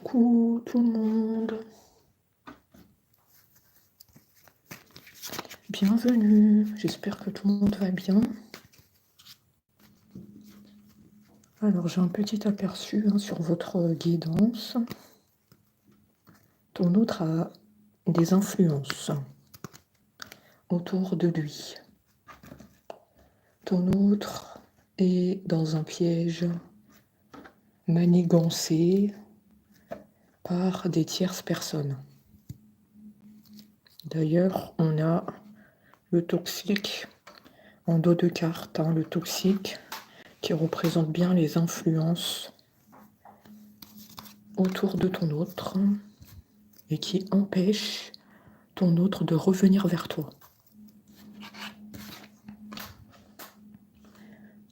Coucou tout le monde, bienvenue, j'espère que tout le monde va bien. Alors j'ai un petit aperçu sur votre guidance. Ton autre a des influences autour de lui. Ton autre est dans un piège manigancé par des tierces personnes. D'ailleurs, on a le toxique en dos de carte, le toxique qui représente bien les influences autour de ton autre et qui empêche ton autre de revenir vers toi.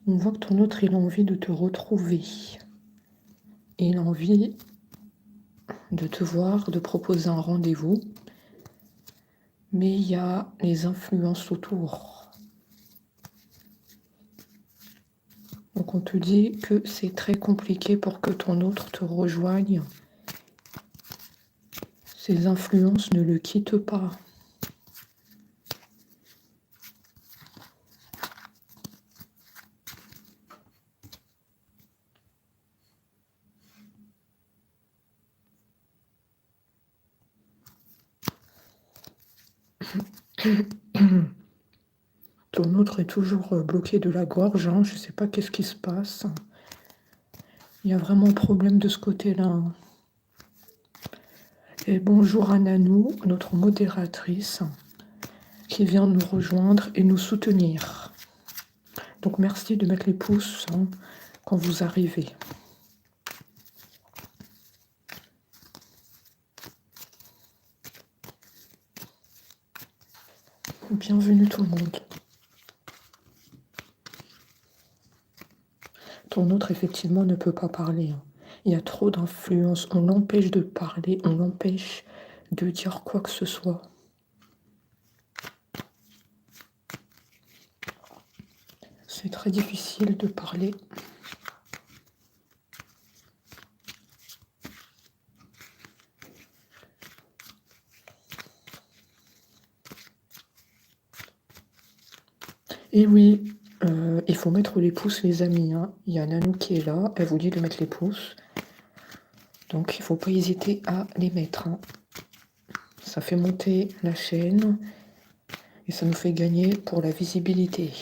On voit que ton autre, il a envie de te retrouver. Il a envie de te voir, de proposer un rendez-vous. Mais il y a les influences autour. Donc on te dit que c'est très compliqué pour que ton autre te rejoigne. Ces influences ne le quittent pas. Ton autre est toujours bloqué de la gorge, je ne sais pas qu'est-ce qui se passe. Il y a vraiment un problème de ce côté-là. Et bonjour à Nanou, notre modératrice, qui vient nous rejoindre et nous soutenir. Donc merci de mettre les pouces quand vous arrivez. Bienvenue tout le monde. Ton autre, effectivement, ne peut pas parler. Il y a trop d'influence. On l'empêche de parler, on l'empêche de dire quoi que ce soit. C'est très difficile de parler. Et oui, il faut mettre les pouces, les amis. Il y a Nanou qui est là, elle vous dit de mettre les pouces. Donc, il ne faut pas hésiter à les mettre. Ça fait monter la chaîne et ça nous fait gagner pour la visibilité.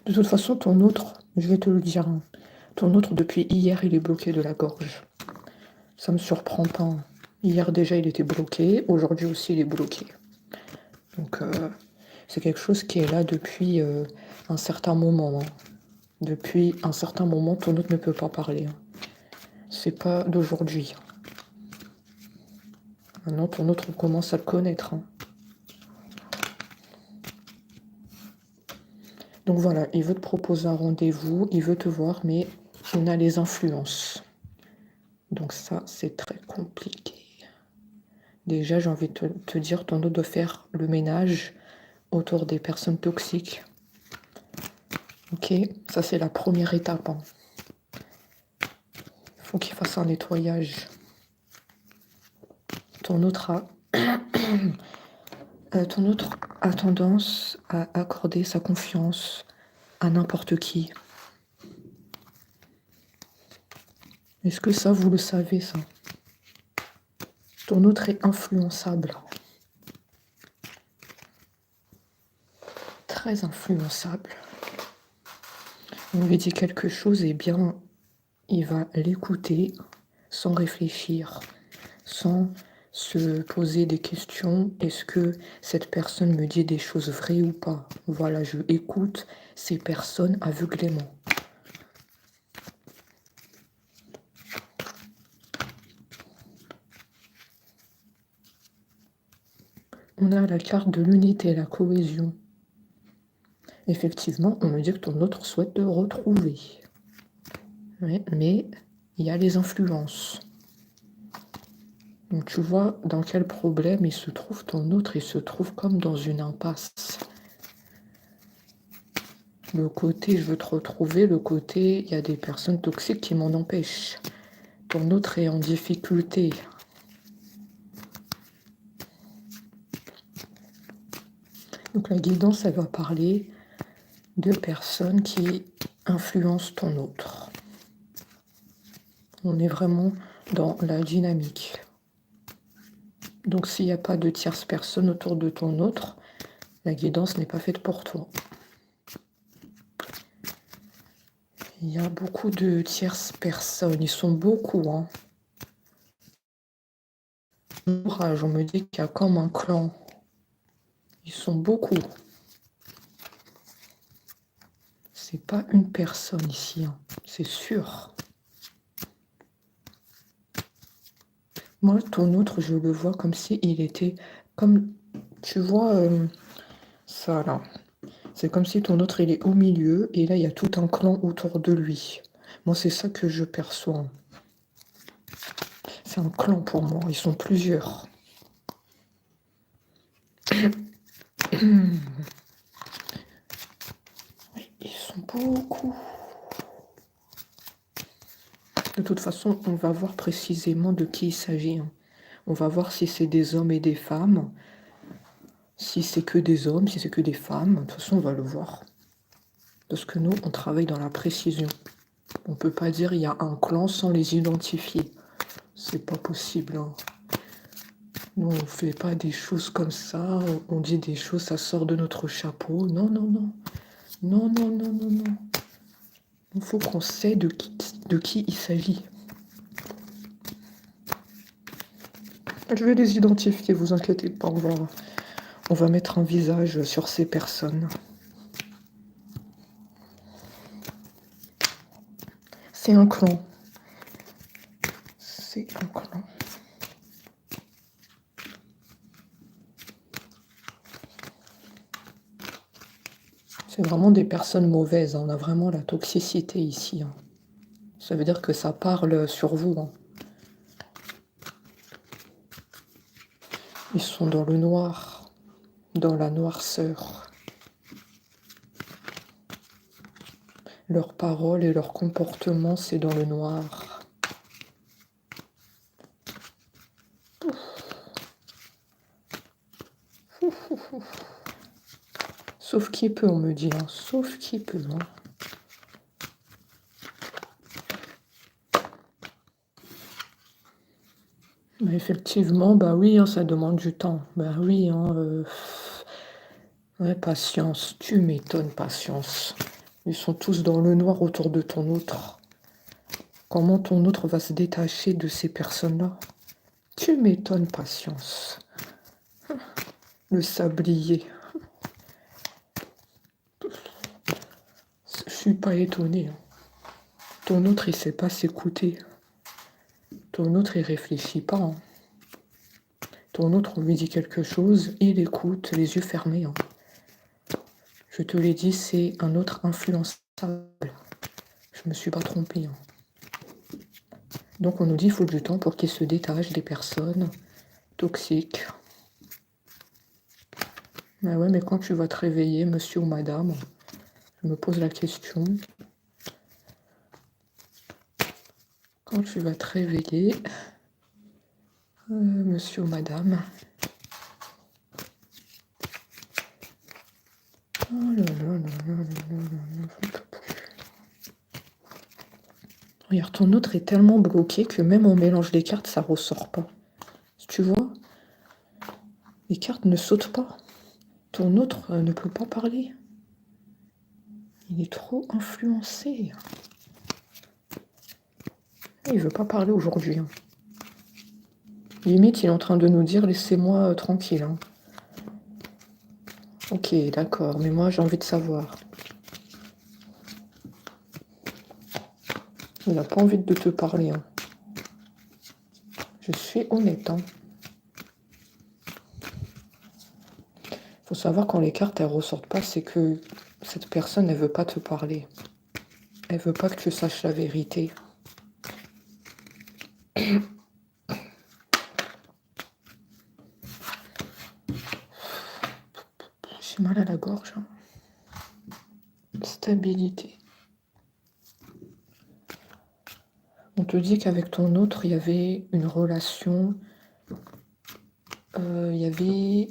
De toute façon, ton autre, je vais te le dire, ton autre, depuis hier, il est bloqué de la gorge. Ça me surprend pas. Hier, déjà, il était bloqué. Aujourd'hui aussi, il est bloqué. Donc, c'est quelque chose qui est là depuis un certain moment. Depuis un certain moment, ton autre ne peut pas parler. C'est pas d'aujourd'hui. Maintenant, ton autre, on commence à le connaître. Donc voilà, il veut te proposer un rendez-vous, il veut te voir, mais on a les influences. Donc ça, c'est très compliqué. Déjà, j'ai envie de te dire, ton autre doit faire le ménage autour des personnes toxiques. Ok, ça c'est la première étape. Il faut qu'il fasse un nettoyage. Ton autre a tendance à accorder sa confiance à n'importe qui. Est-ce que ça, vous le savez, ça? Ton autre est influençable. Très influençable. On lui dit quelque chose, et bien, il va l'écouter sans réfléchir, sans se poser des questions. Est-ce que cette personne me dit des choses vraies ou pas? Voilà, je écoute ces personnes aveuglément. On a la carte de l'unité, la cohésion. Effectivement, on me dit que ton autre souhaite te retrouver. Ouais, mais il y a les influences. Donc tu vois dans quel problème il se trouve ton autre, il se trouve comme dans une impasse. Le côté je veux te retrouver, le côté il y a des personnes toxiques qui m'en empêchent. Ton autre est en difficulté. Donc la guidance, elle va parler de personnes qui influencent ton autre. On est vraiment dans la dynamique. Donc s'il n'y a pas de tierce personne autour de ton autre, la guidance n'est pas faite pour toi. Il y a beaucoup de tierces personnes, ils sont beaucoup. Hein. On me dit qu'il y a comme un clan. Ils sont beaucoup. C'est pas une personne ici, hein. C'est sûr. Moi, ton autre, je le vois comme si il était comme, tu vois, ça là. C'est comme si ton autre, il est au milieu et là, il y a tout un clan autour de lui. Moi, c'est ça que je perçois. C'est un clan pour moi. Ils sont plusieurs. Ils sont beaucoup. De toute façon, on va voir précisément de qui il s'agit. Hein. On va voir si c'est des hommes et des femmes. Si c'est que des hommes, si c'est que des femmes. De toute façon, on va le voir. Parce que nous, on travaille dans la précision. On ne peut pas dire il y a un clan sans les identifier. C'est pas possible. Hein. Nous, on ne fait pas des choses comme ça. On dit des choses, ça sort de notre chapeau. Non, non, non. Non, non, non, non, non. Il faut qu'on sait de qui il s'agit. Je vais les identifier, vous inquiétez pas. On va mettre un visage sur ces personnes. C'est un clan. C'est un clan. C'est vraiment des personnes mauvaises. Hein. On a vraiment la toxicité ici. Hein. Ça veut dire que ça parle sur vous. Hein. Ils sont dans le noir, dans la noirceur. Leurs paroles et leur comportement, c'est dans le noir. Sauf qui peut, on me dit. Hein. Sauf qui peut. Hein. Mais effectivement, bah oui, hein, ça demande du temps. Bah oui, hein, ouais, patience. Tu m'étonnes, patience. Ils sont tous dans le noir autour de ton autre. Comment ton autre va se détacher de ces personnes-là? Tu m'étonnes, patience. Le sablier. Je suis pas étonnée. Hein. Ton autre, il sait pas s'écouter. Ton autre, il réfléchit pas. Hein. Ton autre, on lui dit quelque chose, il écoute, les yeux fermés. Hein. Je te l'ai dit, c'est un autre influençable. Je me suis pas trompée. Hein. Donc on nous dit qu'il faut du temps pour qu'il se détache des personnes toxiques. Ah ouais, mais quand tu vas te réveiller, monsieur ou madame, je me pose la question. Quand tu vas te réveiller, monsieur ou madame. Oh là là là là là là là. Regarde, ton autre est tellement bloqué que même on mélange les cartes, ça ressort pas. Tu vois, les cartes ne sautent pas. Ton autre ne peut pas parler. Il est trop influencé. Il veut pas parler aujourd'hui. Hein. Limite, il est en train de nous dire laissez-moi tranquille. Hein. Ok, d'accord, mais moi j'ai envie de savoir. Il n'a pas envie de te parler. Hein. Je suis honnête. Hein. Faut savoir quand les cartes elles ressortent pas, c'est que cette personne elle veut pas te parler. Elle veut pas que tu saches la vérité. J'ai mal à la gorge. Hein. Stabilité. On te dit qu'avec ton autre, il y avait une relation, il y avait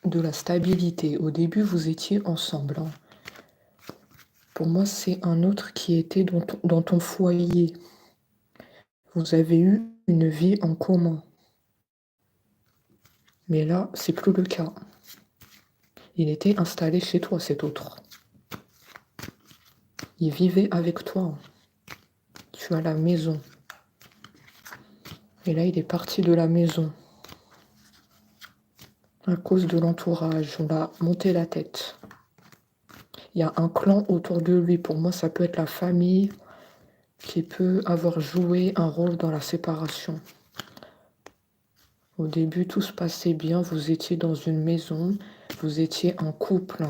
de la stabilité. Au début, vous étiez ensemble, hein. Pour moi, c'est un autre qui était dans ton foyer. Vous avez eu une vie en commun. Mais là, c'est plus le cas. Il était installé chez toi, cet autre. Il vivait avec toi. Tu as la maison. Et là, il est parti de la maison. À cause de l'entourage, on l'a monté la tête. Il y a un clan autour de lui. Pour moi, ça peut être la famille qui peut avoir joué un rôle dans la séparation. Au début, tout se passait bien. Vous étiez dans une maison. Vous étiez en couple.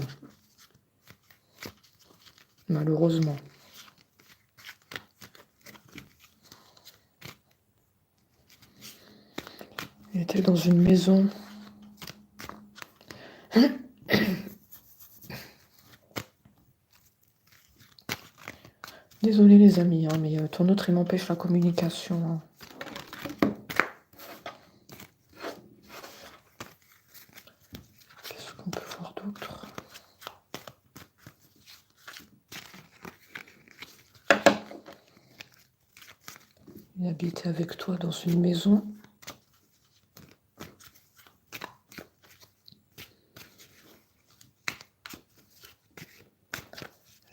Malheureusement. Il était dans une maison. Désolé les amis, hein, mais ton autre, il m'empêche la communication, hein. Qu'est-ce qu'on peut voir d'autre? Il habitait avec toi dans une maison.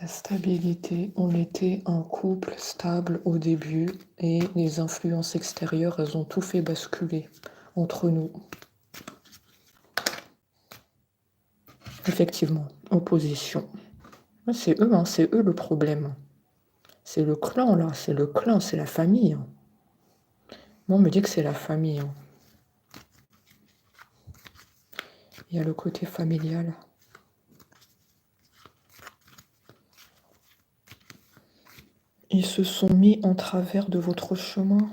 La stabilité, on était un couple stable au début et les influences extérieures, elles ont tout fait basculer entre nous. Effectivement, opposition. C'est eux, hein, c'est eux le problème. C'est le clan là, c'est le clan, c'est la famille, hein. Moi, on me dit que c'est la famille, hein. Il y a le côté familial. Ils se sont mis en travers de votre chemin.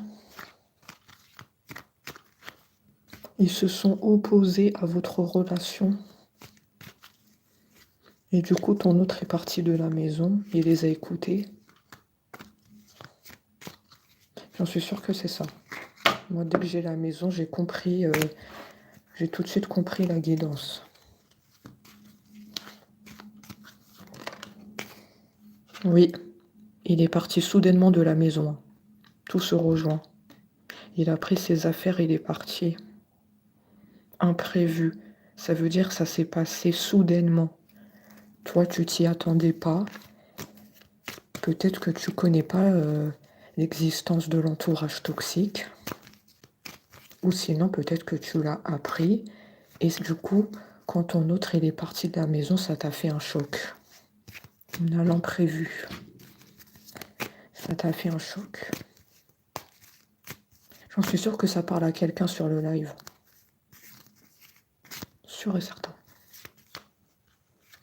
Ils se sont opposés à votre relation. Et du coup, ton autre est parti de la maison. Il les a écoutés. J'en suis sûre que c'est ça. Moi, dès que j'ai la maison, j'ai compris... j'ai tout de suite compris la guidance. Oui, il est parti soudainement de la maison. Tout se rejoint. Il a pris ses affaires et il est parti. Imprévu. Ça veut dire que ça s'est passé soudainement. Toi, tu t'y attendais pas. Peut-être que tu connais pas l'existence de l'entourage toxique. Ou sinon, peut-être que tu l'as appris. Et du coup, quand ton autre il est parti de la maison, ça t'a fait un choc. À l'imprévu. Ça t'a fait un choc. J'en suis sûre que ça parle à quelqu'un sur le live. Sûr et certain.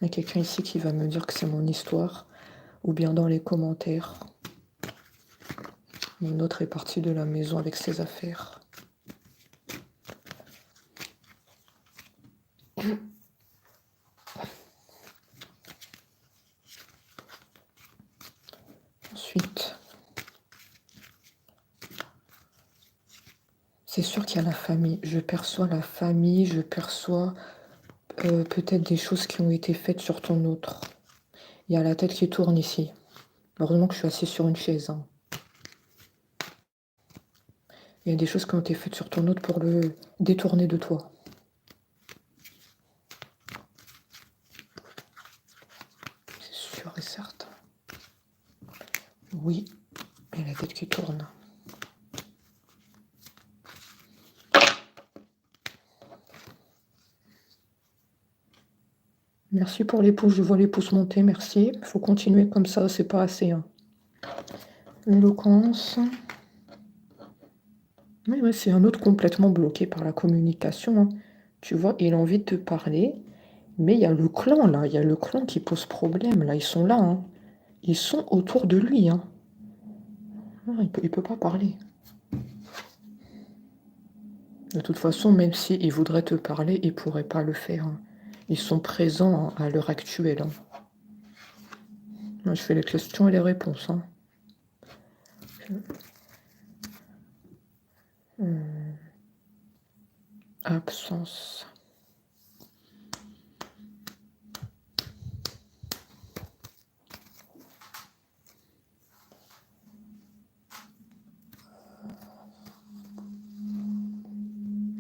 Il y a quelqu'un ici qui va me dire que c'est mon histoire. Ou bien dans les commentaires. Mon autre est parti de la maison avec ses affaires. Ensuite, c'est sûr qu'il y a la famille. Je perçois la famille, je perçois peut-être des choses qui ont été faites sur ton autre. Il y a la tête qui tourne ici. Heureusement que je suis assise sur une chaise, hein. Il y a des choses qui ont été faites sur ton autre pour le détourner de toi. C'est sûr et certain. Oui, et la tête qui tourne. Merci pour les pouces, je vois les pouces monter, merci. Il faut continuer comme ça, c'est pas assez, hein. L'éloquence. Oui, c'est un autre complètement bloqué par la communication, hein. Tu vois, il a envie de te parler, mais il y a le clan, là. Il y a le clan qui pose problème, là. Ils sont là, hein. Ils sont autour de lui, hein. Ah, il peut pas parler. De toute façon, même s'il voudrait te parler, il pourrait pas le faire, hein. Ils sont présents, hein, à l'heure actuelle, hein. Je fais les questions et les réponses. Hein. Absence.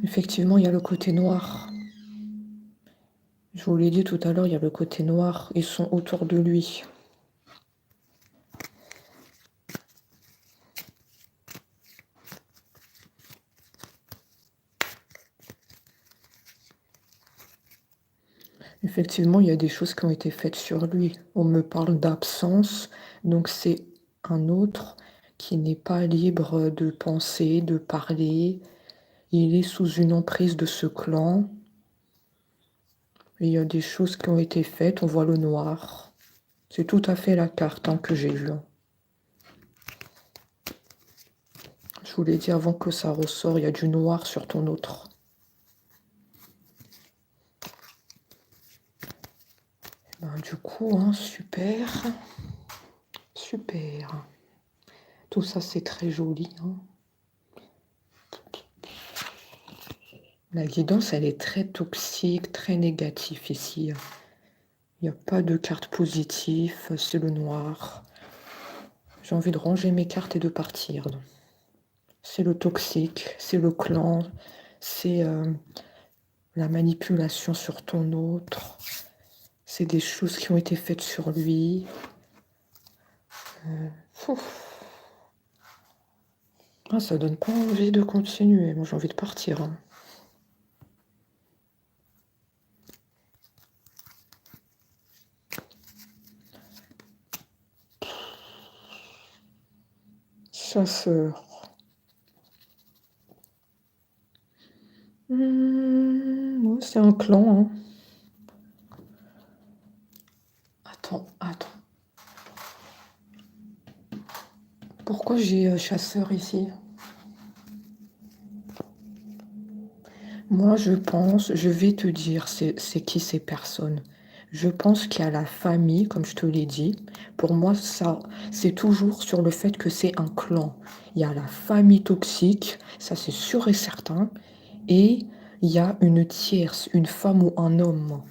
Effectivement, il y a le côté noir. Je vous l'ai dit tout à l'heure, il y a le côté noir. Ils sont autour de lui. Effectivement, il y a des choses qui ont été faites sur lui. On me parle d'absence, donc c'est un autre qui n'est pas libre de penser, de parler. Il est sous une emprise de ce clan. Et il y a des choses qui ont été faites, on voit le noir. C'est tout à fait la carte que j'ai vue. Je vous l'ai dit avant que ça ressort, il y a du noir sur ton autre. Ben, du coup, super. Super. Tout ça, c'est très joli. La guidance, elle est très toxique, très négative ici. Il n'y a pas de carte positive, c'est le noir. J'ai envie de ranger mes cartes et de partir. C'est le toxique, c'est le clan, c'est la manipulation sur ton autre. C'est des choses qui ont été faites sur lui. Ça donne pas envie de continuer. Moi, j'ai envie de partir. Chasseur. Ouais, c'est un clan. Attends. Pourquoi j'ai chasseur ici? Moi, je vais te dire, c'est qui ces personnes. Je pense qu'il y a la famille, comme je te l'ai dit. Pour moi, ça, c'est toujours sur le fait que c'est un clan. Il y a la famille toxique, ça c'est sûr et certain. Et il y a une tierce, une femme ou un homme.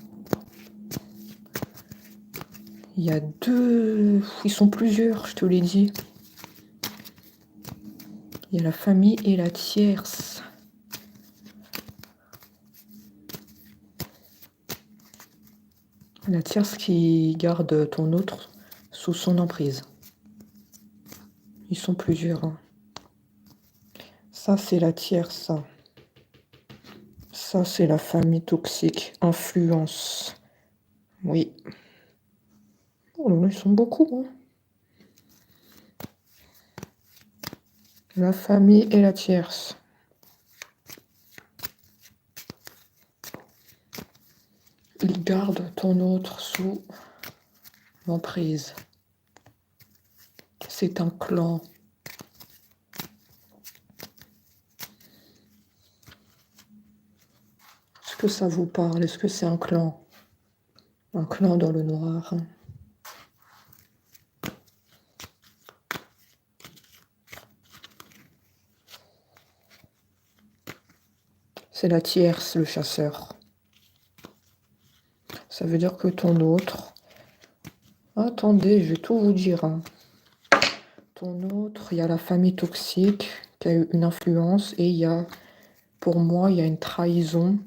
Il y a deux... Ils sont plusieurs, je te l'ai dit. Il y a la famille et la tierce. La tierce qui garde ton autre sous son emprise. Ils sont plusieurs. Ça, c'est la tierce. Ça, c'est la famille toxique. Influence. Oui. Oh là là, ils sont beaucoup. La famille et la tierce. Ils gardent ton autre sous l'emprise. C'est un clan. Est-ce que ça vous parle? Est-ce que c'est un clan? Un clan dans le noir. C'est la tierce, le chasseur. Ça veut dire que ton autre... Attendez, je vais tout vous dire. Ton autre, il y a la famille toxique qui a eu une influence et il y a, pour moi, il y a une trahison.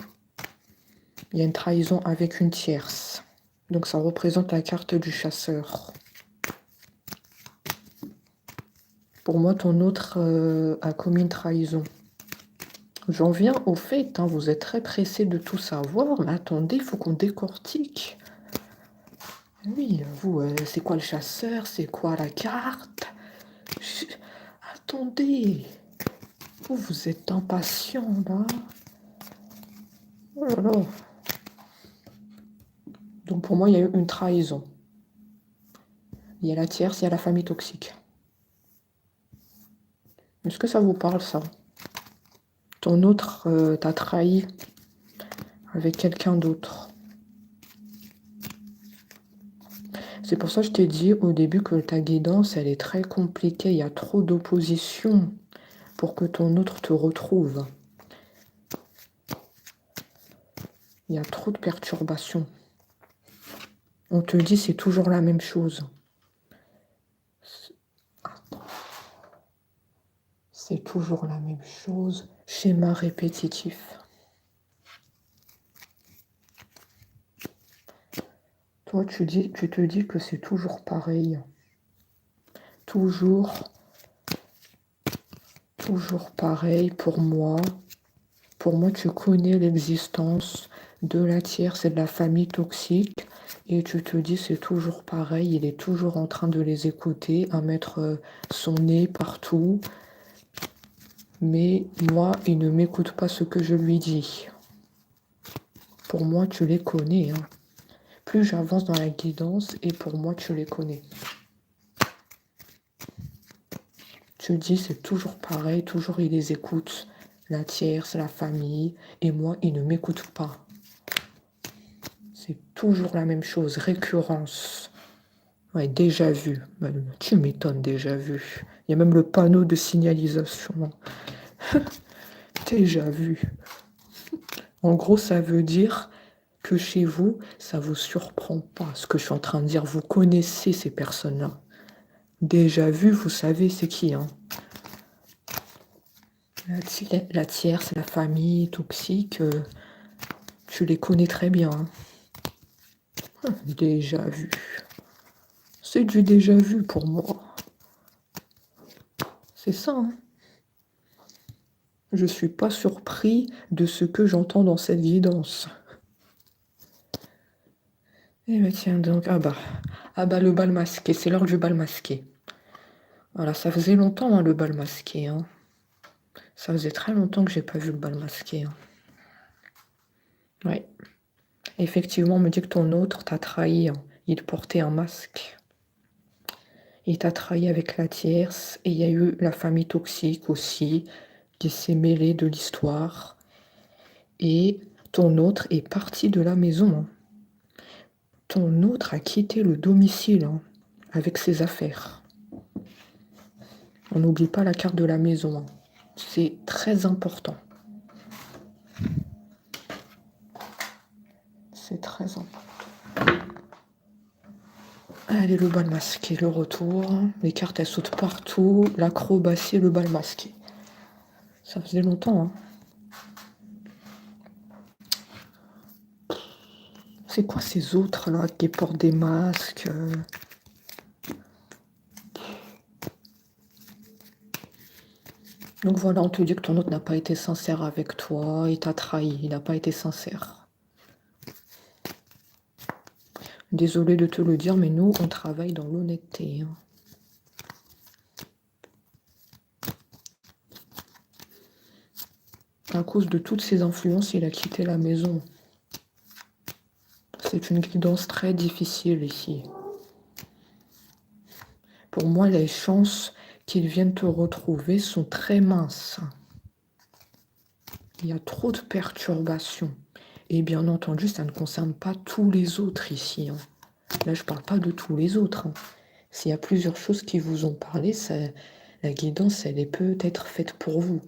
Il y a une trahison avec une tierce. Donc ça représente la carte du chasseur. Pour moi, ton autre a commis une trahison. J'en viens au fait, vous êtes très pressé de tout savoir, mais attendez, il faut qu'on décortique. Oui, vous, c'est quoi le chasseur? C'est quoi la carte? Attendez, vous êtes impatient, là. Oh là là. Donc pour moi, il y a eu une trahison. Il y a la tierce, il y a la famille toxique. Est-ce que ça vous parle, ça? Ton autre t'a trahi avec quelqu'un d'autre. C'est pour ça que je t'ai dit au début que ta guidance, elle est très compliquée. Il y a trop d'opposition pour que ton autre te retrouve. Il y a trop de perturbations. On te dit c'est toujours la même chose. C'est toujours la même chose. Schéma répétitif. Toi, tu te dis que c'est toujours pareil. Toujours pareil pour moi. Pour moi, tu connais l'existence de la tierce et de la famille toxique. Et tu te dis, c'est toujours pareil. Il est toujours en train de les écouter, à mettre son nez partout. Mais moi, il ne m'écoute pas ce que je lui dis. Pour moi, tu les connais. Hein. Plus j'avance dans la guidance, et pour moi, tu les connais. Tu dis, c'est toujours pareil, toujours il les écoute. La tierce, la famille, et moi, il ne m'écoute pas. C'est toujours la même chose, récurrence. Ouais, déjà vu. Tu m'étonnes, déjà vu. Il y a même le panneau de signalisation. Déjà vu. En gros, ça veut dire que chez vous, ça ne vous surprend pas ce que je suis en train de dire. Vous connaissez ces personnes-là. Déjà vu, vous savez c'est qui. Hein. La tierce, la famille toxique, tu les connais très bien. Hein. Déjà vu. C'est du déjà vu pour moi. C'est ça. Hein. Je ne suis pas surpris de ce que j'entends dans cette guidance. Eh bien tiens donc, ah bah le bal masqué, c'est l'heure du bal masqué. Voilà, ça faisait longtemps hein, le bal masqué. Hein. Ça faisait très longtemps que j'ai pas vu le bal masqué. Hein. Ouais. Effectivement, on me dit que ton autre t'a trahi. Hein. Il portait un masque. Il t'a trahi avec la tierce. Et il y a eu la famille toxique aussi, qui s'est mêlée de l'histoire. Et ton autre est parti de la maison. Hein. Ton autre a quitté le domicile hein, avec ses affaires. On n'oublie pas la carte de la maison. Hein. C'est très important. C'est très important. Allez, le bal masqué, le retour. Les cartes, elles sautent partout. L'acrobatie, le bal masqué. Ça faisait longtemps. Hein. C'est quoi ces autres-là qui portent des masques Donc voilà, on te dit que ton autre n'a pas été sincère avec toi. Il t'a trahi. Il n'a pas été sincère. Désolée de te le dire, mais nous, on travaille dans l'honnêteté. Hein. À cause de toutes ces influences, il a quitté la maison. C'est une guidance très difficile ici. Pour moi, les chances qu'il vienne te retrouver sont très minces. Il y a trop de perturbations. Et bien entendu, ça ne concerne pas tous les autres ici. Hein. Là, je ne parle pas de tous les autres. Hein. S'il y a plusieurs choses qui vous ont parlé, la guidance, elle est peut-être faite pour vous.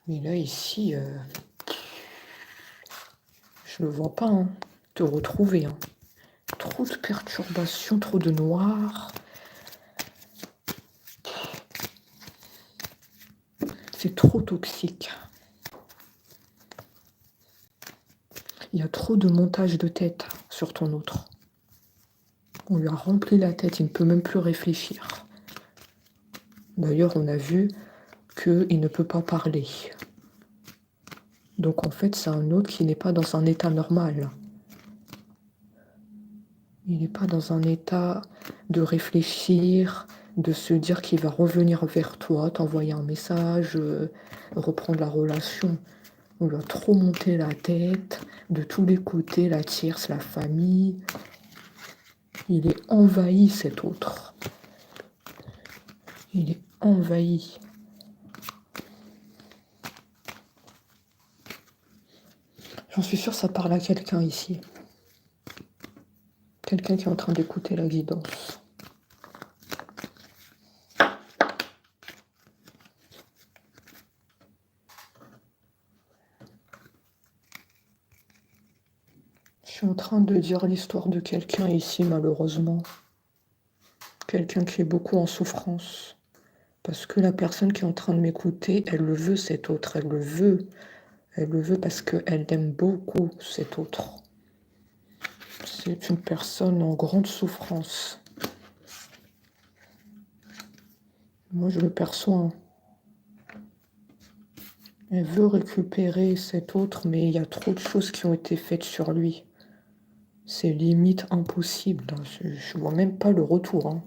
Mais là, ici, je ne le vois pas hein, te retrouver. Hein. Trop de perturbations, trop de noir. C'est trop toxique. Il y a trop de montage de tête sur ton autre. On lui a rempli la tête, il ne peut même plus réfléchir. D'ailleurs, on a vu qu'il ne peut pas parler. Donc en fait, c'est un autre qui n'est pas dans un état normal. Il n'est pas dans un état de réfléchir, de se dire qu'il va revenir vers toi, t'envoyer un message, reprendre la relation. On lui a trop monté la tête, de tous les côtés, la tierce, la famille. Il est envahi, cet autre. Il est envahi. J'en suis sûre, ça parle à quelqu'un ici. Quelqu'un qui est en train d'écouter la guidance. Je suis en train de dire l'histoire de quelqu'un ici, malheureusement. Quelqu'un qui est beaucoup en souffrance. Parce que la personne qui est en train de m'écouter, elle le veut, cet autre. Elle le veut. Elle le veut parce qu'elle aime beaucoup cet autre. C'est une personne en grande souffrance. Moi, je le perçois. Hein. Elle veut récupérer cet autre, mais il y a trop de choses qui ont été faites sur lui. C'est limite impossible. Je vois même pas le retour. Hein.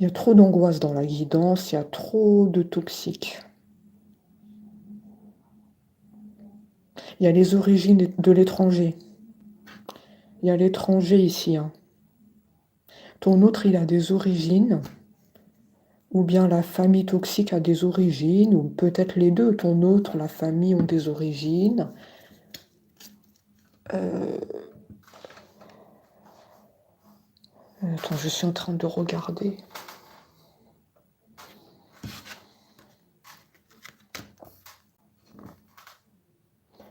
Il y a trop d'angoisse dans la guidance, il y a trop de toxiques. Il y a les origines de l'étranger. Il y a l'étranger ici. Hein. Ton autre, il a des origines, ou bien la famille toxique a des origines, ou peut-être les deux. Ton autre, la famille ont des origines. Attends, je suis en train de regarder.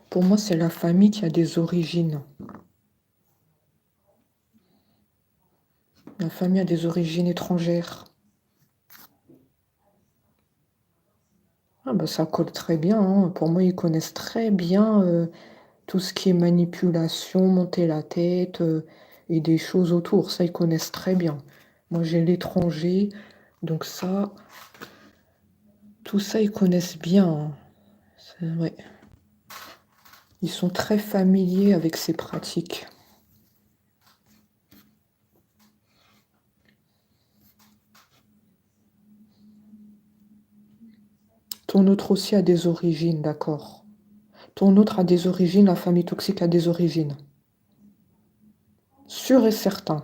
Pour moi, c'est la famille qui a des origines. La famille a des origines étrangères. Ah bah ça colle très bien. Hein. Pour moi, ils connaissent très bien tout ce qui est manipulation, monter la tête et des choses autour. Ça, ils connaissent très bien. Moi, j'ai l'étranger. Donc ça, tout ça, ils connaissent bien. Hein. Ouais. Ils sont très familiers avec ces pratiques. Ton autre aussi a des origines, d'accord. Ton autre a des origines, la famille toxique a des origines. Sûr et certain.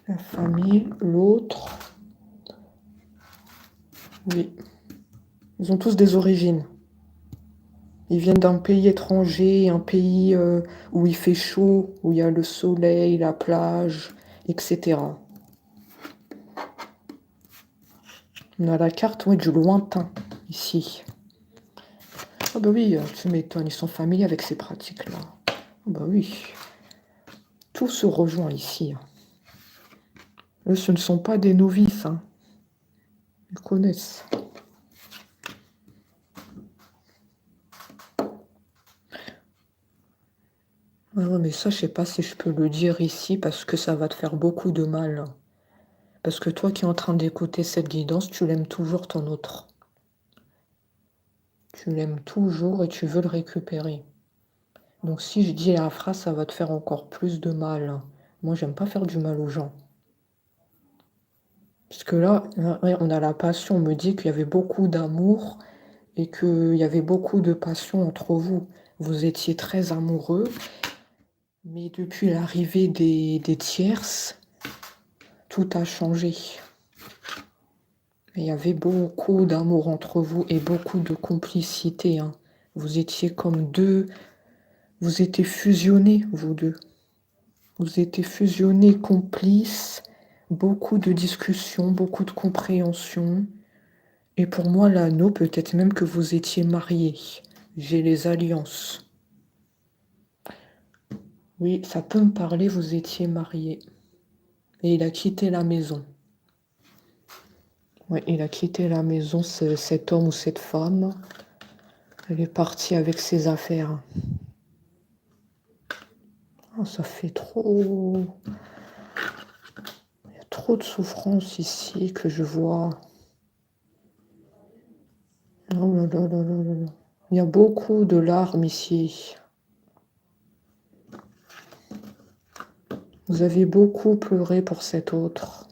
La famille, l'autre. Oui. Ils ont tous des origines. Ils viennent d'un pays étranger, un pays où il fait chaud, où il y a le soleil, la plage, etc. On a la carte ouais, du lointain, ici. Ah bah oui, tu m'étonnes, ils sont familiers avec ces pratiques-là. Ah bah oui. Tout se rejoint ici. Eux, ce ne sont pas des novices. Hein. Ils connaissent. Ah ouais, mais ça, je sais pas si je peux le dire ici parce que ça va te faire beaucoup de mal. Parce que toi qui es en train d'écouter cette guidance, tu l'aimes toujours ton autre. Tu l'aimes toujours et tu veux le récupérer. Donc si je dis la phrase, ça va te faire encore plus de mal. Moi, j'aime pas faire du mal aux gens. Parce que là, ouais, on a la passion. On me dit qu'il y avait beaucoup d'amour et qu'il y avait beaucoup de passion entre vous. Vous étiez très amoureux. Mais depuis l'arrivée des tierces, tout a changé. Il y avait beaucoup d'amour entre vous et beaucoup de complicité. Hein. Vous étiez comme deux. Vous étiez fusionnés, vous deux. Vous étiez fusionnés, complices. Beaucoup de discussions, beaucoup de compréhension. Et pour moi, l'anneau, peut-être même que vous étiez mariés. J'ai les alliances. Oui, ça peut me parler, vous étiez mariés. Et il a quitté la maison. Oui, il a quitté la maison, cet homme ou cette femme. Elle est partie avec ses affaires. Oh, ça fait trop... Il y a trop de souffrance ici que je vois. Oh là là là là là là. Il y a beaucoup de larmes ici. Vous avez beaucoup pleuré pour cet autre.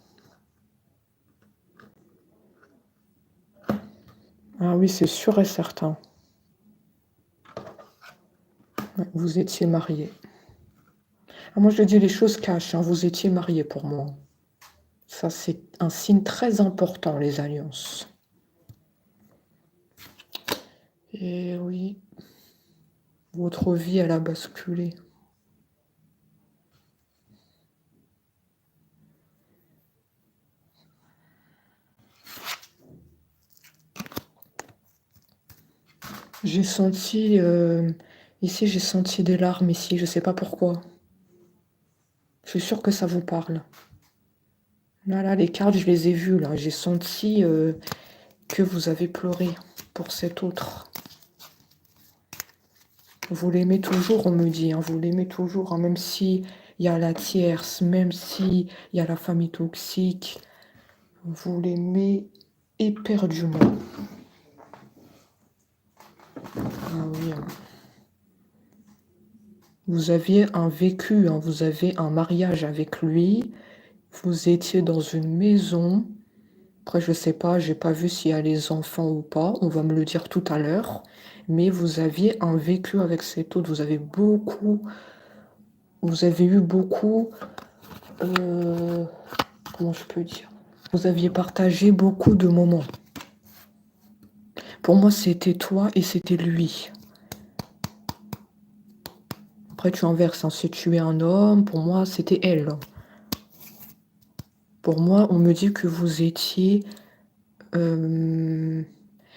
Ah oui, c'est sûr et certain. Vous étiez mariés. Ah, moi, je dis les choses cash, hein, vous étiez mariés pour moi. Ça, c'est un signe très important, les alliances. Et oui, votre vie, elle a basculé. J'ai senti, ici, j'ai senti des larmes ici, je sais pas pourquoi. Je suis sûre que ça vous parle. Là, les cartes, je les ai vues, là. J'ai senti que vous avez pleuré pour cet autre. Vous l'aimez toujours, on me dit, hein, vous l'aimez toujours, hein, même si il y a la tierce, même si il y a la famille toxique, vous l'aimez éperdument. Ah oui, hein. Vous aviez un vécu, hein, vous avez un mariage avec lui, vous étiez dans une maison. Après, je sais pas, j'ai pas vu s'il y a les enfants ou pas, on va me le dire tout à l'heure. Mais vous aviez un vécu avec cet autre, vous avez eu beaucoup, comment je peux dire? Vous aviez partagé beaucoup de moments. Pour moi, c'était toi et c'était lui. Après, tu inverses, hein, si tu es un homme, pour moi, c'était elle. Pour moi, on me dit que vous étiez...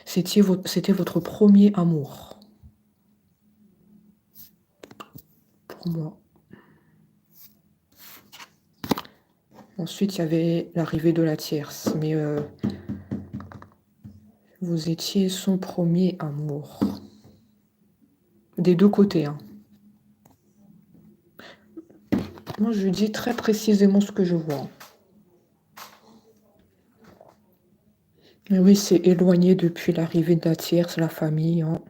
c'était votre premier amour. Pour moi. Ensuite, il y avait l'arrivée de la tierce. Mais vous étiez son premier amour. Des deux côtés, hein. Moi, je dis très précisément ce que je vois. Mais oui, c'est éloigné depuis l'arrivée de la tierce, la famille, hein.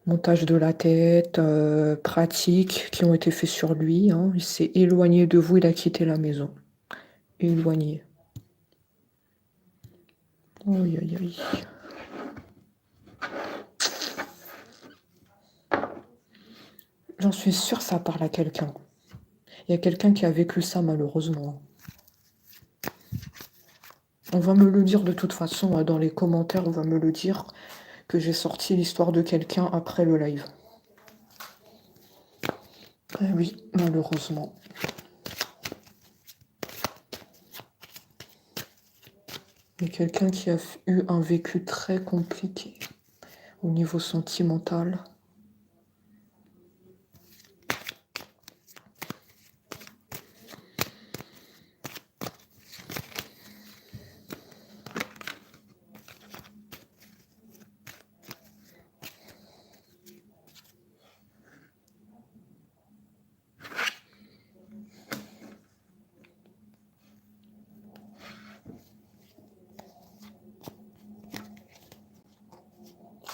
Montage de la tête, pratiques qui ont été faits sur lui, hein. Il s'est éloigné de vous, il a quitté la maison. Éloigné. Aïe, aïe, aïe. J'en suis sûre, ça parle à quelqu'un. Il y a quelqu'un qui a vécu ça, malheureusement. On va me le dire de toute façon, hein, dans les commentaires, on va me le dire que j'ai sorti l'histoire de quelqu'un après le live. Eh oui, malheureusement. Il y a quelqu'un qui a eu un vécu très compliqué au niveau sentimental.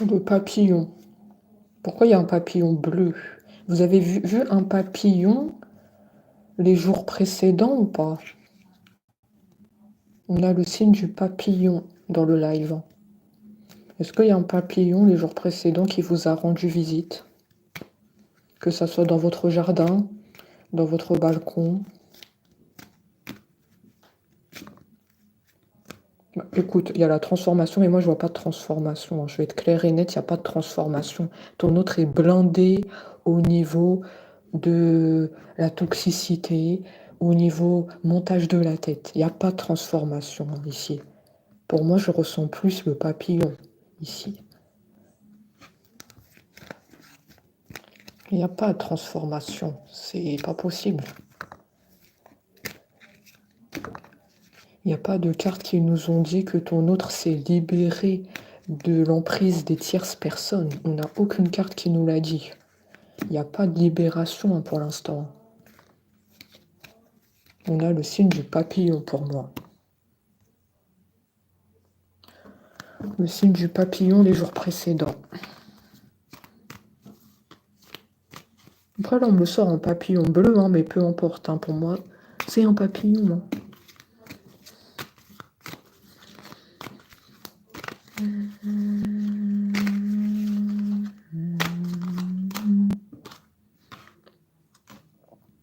Le papillon. Pourquoi il y a un papillon bleu? Vous avez vu un papillon les jours précédents ou pas? On a le signe du papillon dans le live. Est-ce qu'il y a un papillon les jours précédents qui vous a rendu visite? Que ça soit dans votre jardin, dans votre balcon? Bah, écoute, il y a la transformation, mais moi je vois pas de transformation, hein. Je vais être claire et nette, il n'y a pas de transformation. Ton autre est blindé au niveau de la toxicité, au niveau montage de la tête. Il n'y a pas de transformation, hein, ici. Pour moi, je ressens plus le papillon ici. Il n'y a pas de transformation, c'est pas possible. Il n'y a pas de cartes qui nous ont dit que ton autre s'est libéré de l'emprise des tierces personnes. On n'a aucune carte qui nous l'a dit. Il n'y a pas de libération, hein, pour l'instant. On a le signe du papillon pour moi. Le signe du papillon les jours précédents. Après là on me sort un papillon bleu, hein, mais peu importe, hein, pour moi c'est un papillon, hein.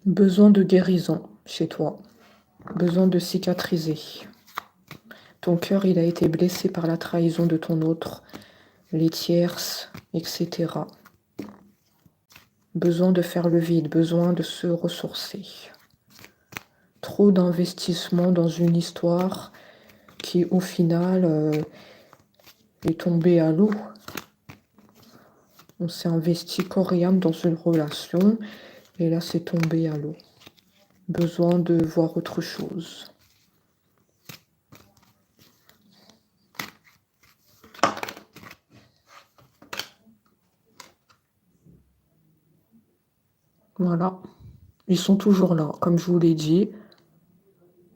Besoin de guérison chez toi. Besoin de cicatriser. Ton cœur, il a été blessé par la trahison de ton autre, les tierces, etc. Besoin de faire le vide, besoin de se ressourcer. Trop d'investissement dans une histoire qui, au final, est tombée à l'eau. On s'est investi corps et âme dans une relation et là, c'est tombé à l'eau. Besoin de voir autre chose. Voilà. Ils sont toujours là, comme je vous l'ai dit.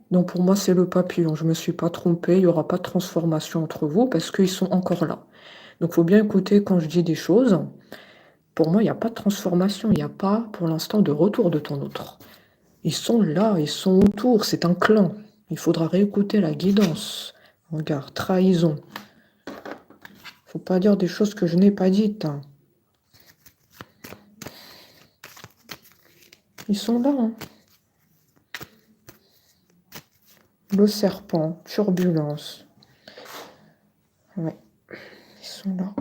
Donc pour moi, c'est le papillon. Je ne me suis pas trompée. Il n'y aura pas de transformation entre vous parce qu'ils sont encore là. Donc il faut bien écouter quand je dis des choses. Pour moi, il n'y a pas de transformation. Il n'y a pas, pour l'instant, de retour de ton autre. Ils sont là, ils sont autour. C'est un clan. Il faudra réécouter la guidance. Regarde, trahison. Faut pas dire des choses que je n'ai pas dites. Hein. Ils sont là. Hein. Le serpent, turbulence. Ouais, ils sont là.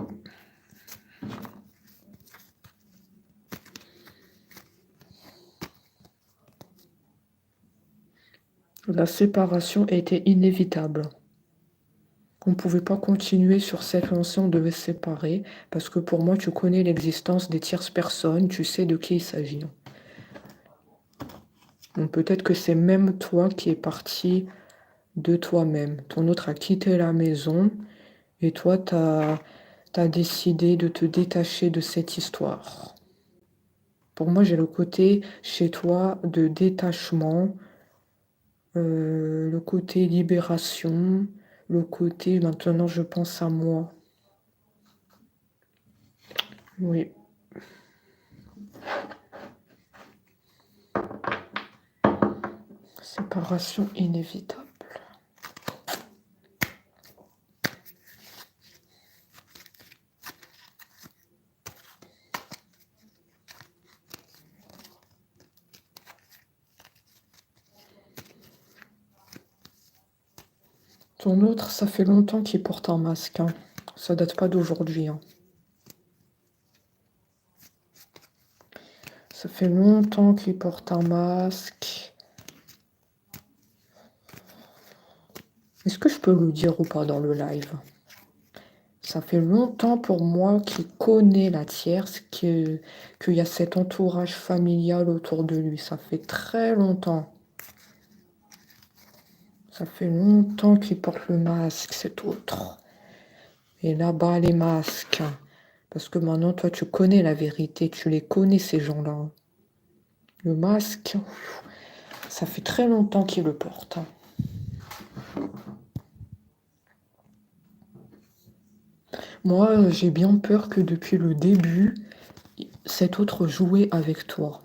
La séparation était inévitable. On ne pouvait pas continuer sur cette lancée, on devait se séparer, parce que pour moi, tu connais l'existence des tierces personnes, tu sais de qui il s'agit. Donc peut-être que c'est même toi qui es parti de toi-même. Ton autre a quitté la maison, et toi, tu as décidé de te détacher de cette histoire. Pour moi, j'ai le côté chez toi de détachement, le côté libération, le côté maintenant je pense à moi. Oui. Séparation inévitable. Ton autre, ça fait longtemps qu'il porte un masque. Hein. Ça date pas d'aujourd'hui. Hein. Ça fait longtemps qu'il porte un masque. Est-ce que je peux le dire ou pas dans le live? Ça fait longtemps pour moi qu'il connaît la tierce, qu'il y a cet entourage familial autour de lui. Ça fait très longtemps. Ça fait longtemps qu'il porte le masque, cet autre. Et là-bas, les masques. Parce que maintenant, toi, tu connais la vérité. Tu les connais, ces gens-là. Le masque, ça fait très longtemps qu'il le porte. Moi, j'ai bien peur que depuis le début, cet autre jouait avec toi.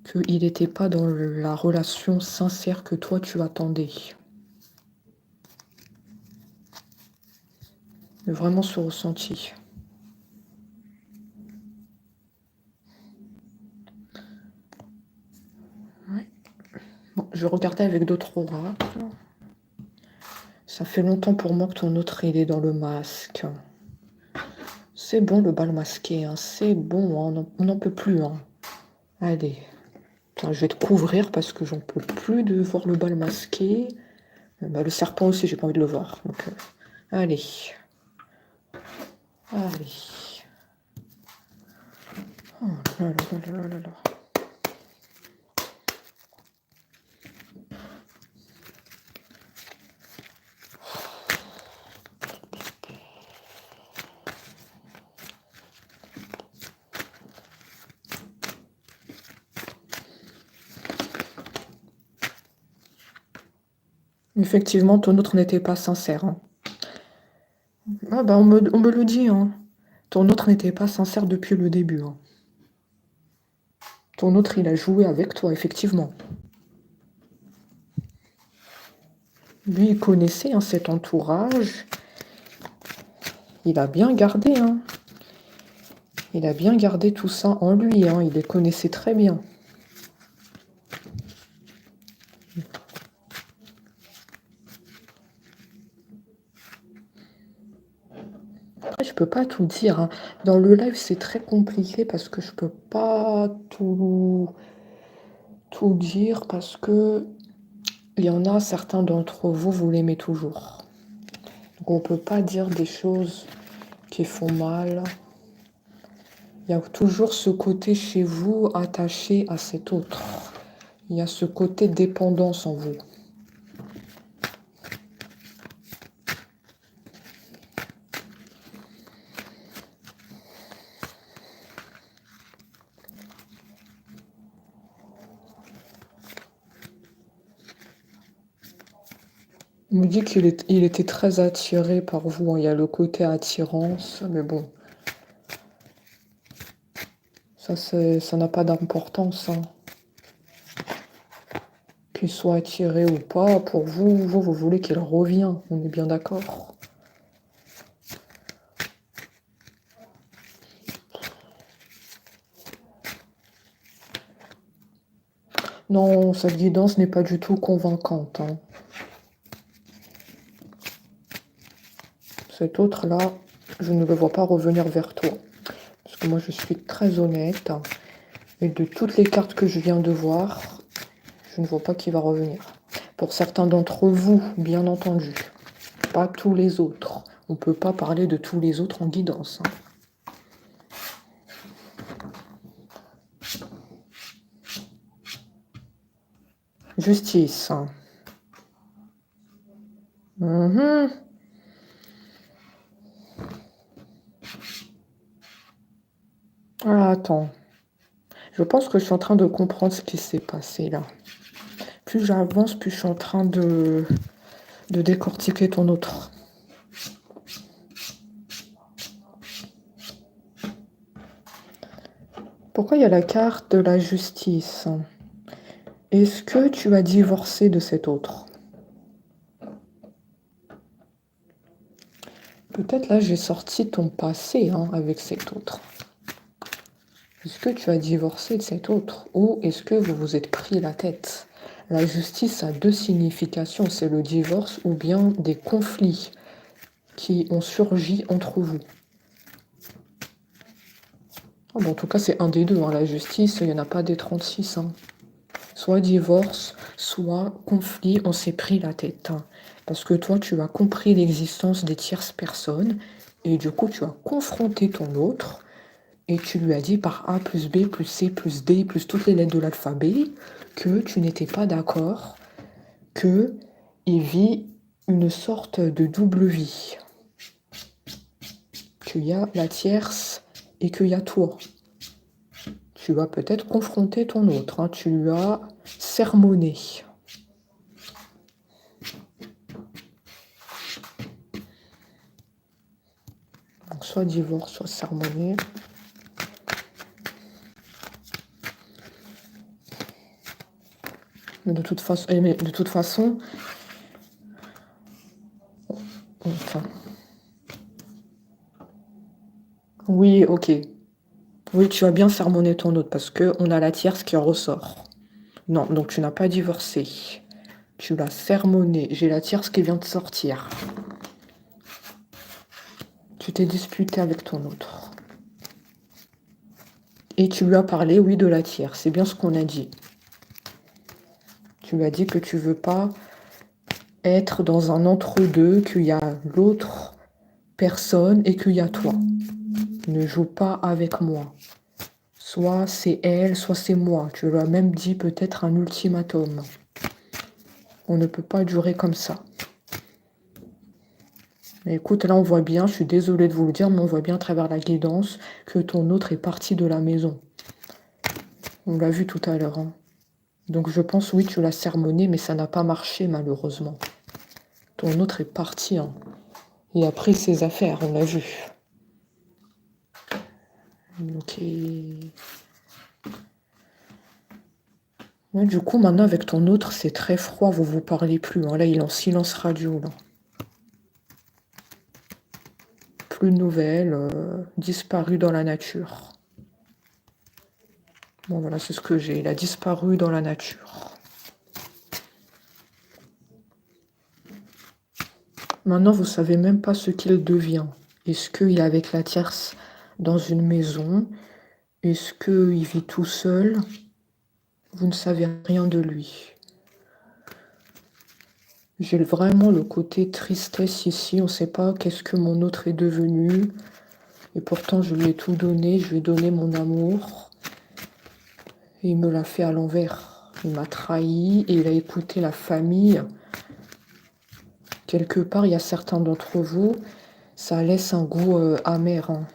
Qu'il n'était pas dans la relation sincère que toi, tu attendais. Vraiment ce ressenti. Ouais. Bon, je regardais avec d'autres oracles. Ça fait longtemps pour moi que ton autre, il est dans le masque. C'est bon le bal masqué, hein. C'est bon, hein. On n'en peut plus. Hein. Allez. Attends, je vais te couvrir parce que j'en peux plus de voir le bal masqué. Bah, le serpent aussi, j'ai pas envie de le voir. Donc, allez. Allez. Oh là là là là là là. Effectivement, ton autre n'était pas sincère. Hein. Ah bah on me le dit. Hein. Ton autre n'était pas sincère depuis le début. Hein. Ton autre, il a joué avec toi, effectivement. Lui, il connaissait hein, cet entourage. Il a bien gardé. Hein. Il a bien gardé tout ça en lui. Hein. Il les connaissait très bien. peux pas tout dire, hein. Dans le live, c'est très compliqué parce que je peux pas tout dire parce que il y en a certains d'entre vous, vous l'aimez toujours. Donc on peut pas dire des choses qui font mal. Il y a toujours ce côté chez vous attaché à cet autre. Il y a ce côté dépendance en vous. On me dit il était très attiré par vous, hein. Il y a le côté attirance, mais bon, ça n'a pas d'importance, hein. Qu'il soit attiré ou pas, pour vous, vous voulez qu'il revienne. On est bien d'accord. Non, cette guidance n'est pas du tout convaincante, hein. Cet autre-là, je ne le vois pas revenir vers toi. Parce que moi, je suis très honnête. Et de toutes les cartes que je viens de voir, je ne vois pas qui va revenir. Pour certains d'entre vous, bien entendu. Pas tous les autres. On ne peut pas parler de tous les autres en guidance, hein. Justice. Mhm. Ah, attends. Je pense que je suis en train de comprendre ce qui s'est passé là. Plus j'avance, plus je suis en train de décortiquer ton autre. Pourquoi il y a la carte de la justice? Est-ce que tu as divorcé de cet autre? Peut-être là, j'ai sorti ton passé, hein, avec cet autre. Est-ce que tu as divorcé de cet autre? Ou est-ce que vous vous êtes pris la tête? La justice a deux significations, c'est le divorce ou bien des conflits qui ont surgi entre vous. Oh, bon, en tout cas, c'est un des deux, hein. La justice, il n'y en a pas des 36, hein. Soit divorce, soit conflit, on s'est pris la tête, hein. Parce que toi, tu as compris l'existence des tierces personnes et du coup, tu as confronté ton autre et tu lui as dit par A plus B plus C plus D plus toutes les lettres de l'alphabet que tu n'étais pas d'accord, qu'il vit une sorte de double vie. Qu'il y a la tierce et qu'il y a toi. Tu vas peut-être confronter ton autre, hein. Tu lui as sermonné. Donc, soit divorce, soit sermonné. Mais de toute façon, enfin, oui, ok. Oui, tu as bien sermonné ton autre parce qu'on a la tierce qui en ressort. Non, donc tu n'as pas divorcé. Tu l'as sermonné. J'ai la tierce qui vient de sortir. Tu t'es disputé avec ton autre. Et tu lui as parlé, oui, de la tierce. C'est bien ce qu'on a dit. Tu lui as dit que tu veux pas être dans un entre-deux, qu'il y a l'autre personne et qu'il y a toi. Ne joue pas avec moi. Soit c'est elle, soit c'est moi. Tu lui as même dit peut-être un ultimatum. On ne peut pas durer comme ça. Mais écoute, là on voit bien, je suis désolée de vous le dire, mais on voit bien à travers la guidance que ton autre est parti de la maison. On l'a vu tout à l'heure, hein. Donc je pense, oui, tu l'as sermonné, mais ça n'a pas marché malheureusement. Ton autre est parti, hein. Il a pris ses affaires, on l'a vu. Ok. Ouais, du coup, maintenant, avec ton autre, c'est très froid, vous vous parlez plus, hein. Là, il est en silence radio, là. Plus de nouvelles, disparu dans la nature. Bon, voilà, c'est ce que j'ai. Il a disparu dans la nature. Maintenant, vous savez même pas ce qu'il devient. Est-ce qu'il est avec la tierce dans une maison? Est-ce qu'il vit tout seul? Vous ne savez rien de lui. J'ai vraiment le côté tristesse ici. On ne sait pas qu'est-ce que mon autre est devenu. Et pourtant, je lui ai tout donné. Je lui ai donné mon amour. Et il me l'a fait à l'envers. Il m'a trahi et il a écouté la famille. Quelque part, il y a certains d'entre vous, ça laisse un goût amer. Hein.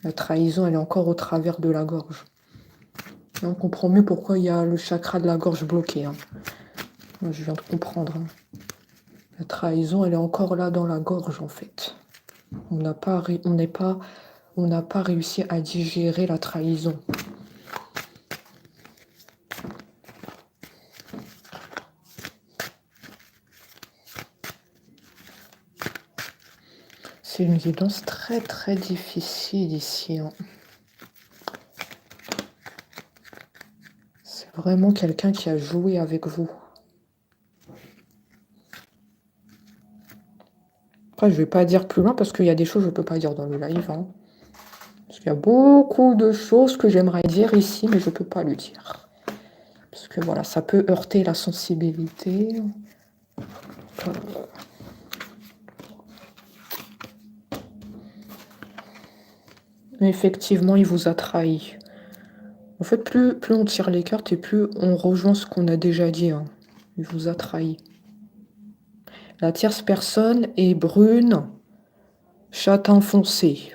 La trahison, elle est encore au travers de la gorge. Et on comprend mieux pourquoi il y a le chakra de la gorge bloqué. Hein. Moi, je viens de comprendre. Hein. La trahison, elle est encore là dans la gorge, en fait. On n'a pas réussi à digérer la trahison. C'est une guidance très très difficile ici. Hein. C'est vraiment quelqu'un qui a joué avec vous. Après, je ne vais pas dire plus loin parce qu'il y a des choses que je ne peux pas dire dans le live. Hein. Parce qu'il y a beaucoup de choses que j'aimerais dire ici, mais je ne peux pas le dire. Parce que voilà, ça peut heurter la sensibilité. Mais effectivement, il vous a trahi. En fait, plus on tire les cartes et plus on rejoint ce qu'on a déjà dit. Hein. Il vous a trahi. La tierce personne est brune, châtain foncé.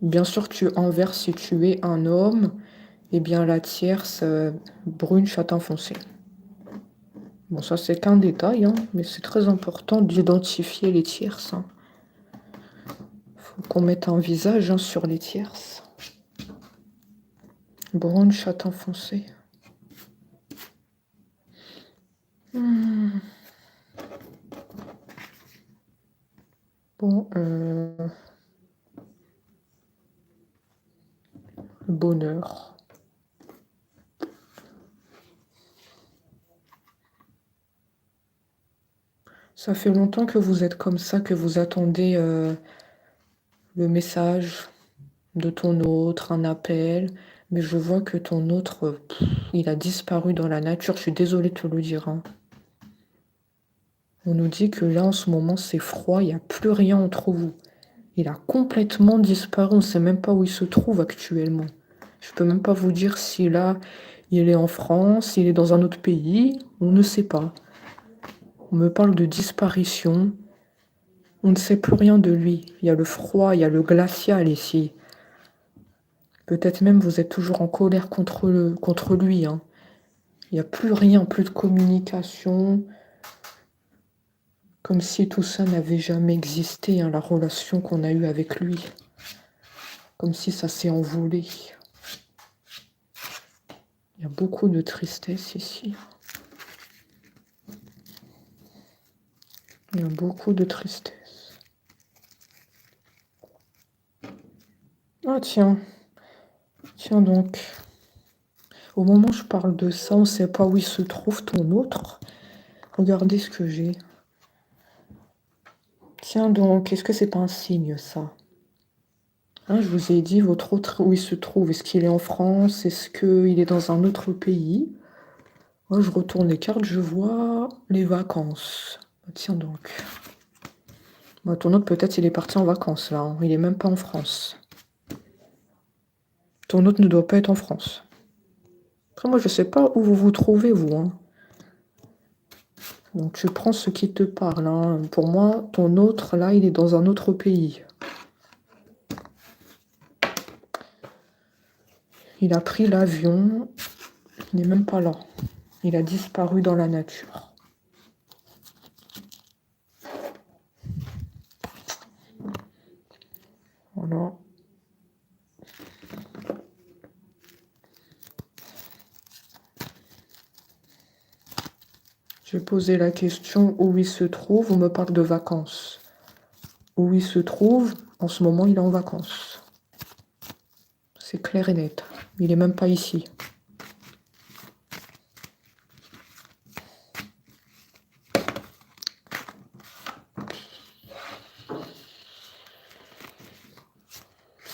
Bien sûr, tu inverses si tu es un homme. Eh bien, la tierce, brune, châtain foncé. Bon, ça, c'est qu'un détail, hein, mais c'est très important d'identifier les tierces. Hein. Faut qu'on mette un visage hein, sur les tierces. Brune, châtain foncé. Bon, bonheur. Ça fait longtemps que vous êtes comme ça, que vous attendez le message de ton autre, un appel. Mais je vois que ton autre, il a disparu dans la nature. Je suis désolée de te le dire. Hein. On nous dit que là, en ce moment, c'est froid. Il n'y a plus rien entre vous. Il a complètement disparu. On ne sait même pas où il se trouve actuellement. Je ne peux même pas vous dire si là, il est en France, s'il est dans un autre pays. On ne sait pas. On me parle de disparition. On ne sait plus rien de lui. Il y a le froid, il y a le glacial ici. Peut-être même vous êtes toujours en colère contre lui. Hein. Il n'y a plus rien, plus de communication. Comme si tout ça n'avait jamais existé, hein, la relation qu'on a eue avec lui. Comme si ça s'est envolé. Il y a beaucoup de tristesse ici. Il y a beaucoup de tristesse. Ah tiens. Tiens donc. Au moment où je parle de ça, on ne sait pas où il se trouve ton autre. Regardez ce que j'ai. Tiens donc, est-ce que c'est pas un signe ça? Hein, je vous ai dit votre autre où il se trouve. Est-ce qu'il est en France? Est-ce qu'il est dans un autre pays? Moi, je retourne les cartes, je vois les vacances. Tiens donc. Bah, ton autre, peut-être, il est parti en vacances, là. Hein. Il n'est même pas en France. Ton autre ne doit pas être en France. Après, moi, je ne sais pas où vous vous trouvez, vous. Hein. Donc, tu prends ce qui te parle. Hein. Pour moi, ton autre, là, il est dans un autre pays. Il a pris l'avion. Il n'est même pas là. Il a disparu dans la nature. Voilà. J'ai posé la question où il se trouve. On me parle de vacances. Où il se trouve, en ce moment, il est en vacances. C'est clair et net. Il n'est même pas ici.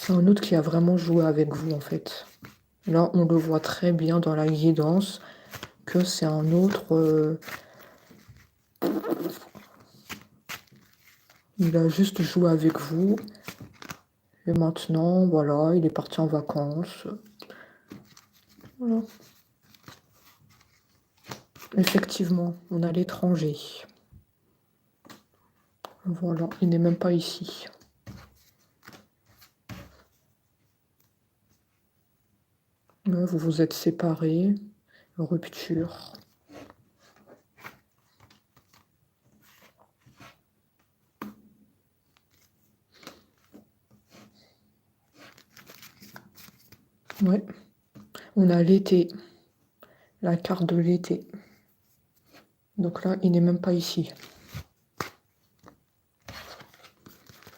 C'est un autre qui a vraiment joué avec vous, en fait. Là, on le voit très bien dans la guidance que c'est un autre... il a juste joué avec vous. Et maintenant, voilà, il est parti en vacances. Voilà. Effectivement, on a l'étranger. Voilà, il n'est même pas ici. Vous vous êtes séparés. Rupture. Ouais. On a l'été. La carte de l'été. Donc là, il n'est même pas ici.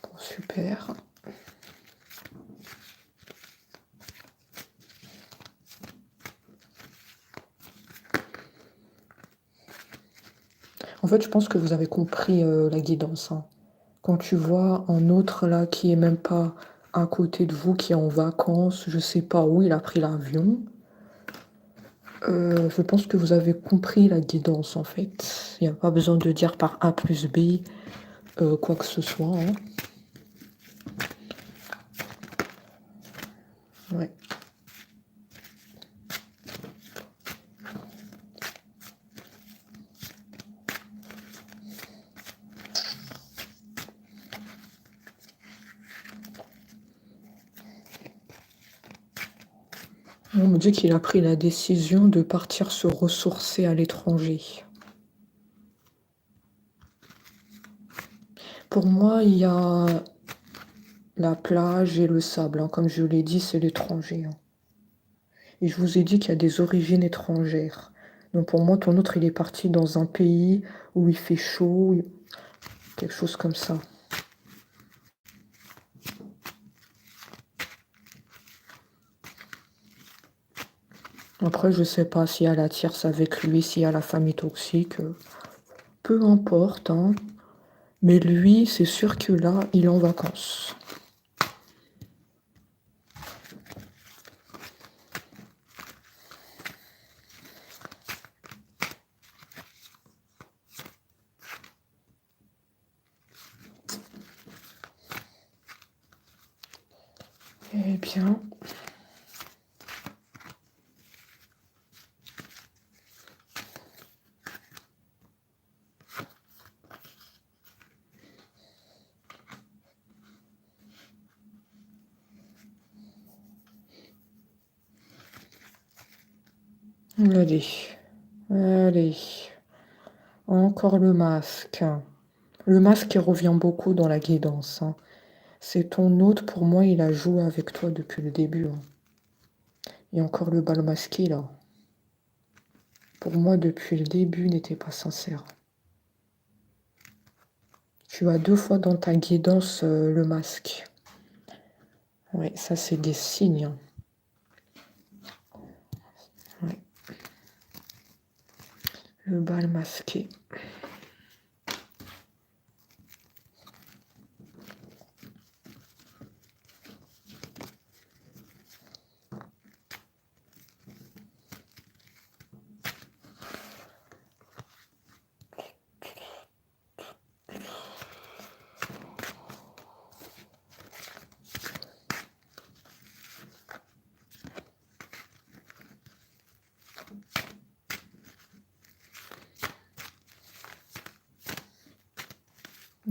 Bon, super. En fait, je pense que vous avez compris la guidance. Hein. Quand tu vois un autre là qui est même pas à côté de vous, qui est en vacances, je sais pas où, il a pris l'avion. Je pense que vous avez compris la guidance en fait. Il n'y a pas besoin de dire par A plus B quoi que ce soit. Hein. Ouais. On me dit qu'il a pris la décision de partir se ressourcer à l'étranger. Pour moi, il y a la plage et le sable. Hein. Comme je l'ai dit, c'est l'étranger. Hein. Et je vous ai dit qu'il y a des origines étrangères. Donc pour moi, ton autre, il est parti dans un pays où il fait chaud, quelque chose comme ça. Après, je sais pas s'il y a la tierce avec lui, s'il y a la famille toxique. Peu importe, hein. Mais lui, c'est sûr que là, il est en vacances. Eh bien... Allez, allez. Encore le masque. Le masque, il revient beaucoup dans la guidance. Hein. C'est ton hôte, pour moi, il a joué avec toi depuis le début. Hein. Et encore le bal masqué, là. Pour moi, depuis le début, n'était pas sincère. Tu as 2 fois dans ta guidance le masque. Oui, ça, c'est des signes. Hein. Ouais. Le bal masqué.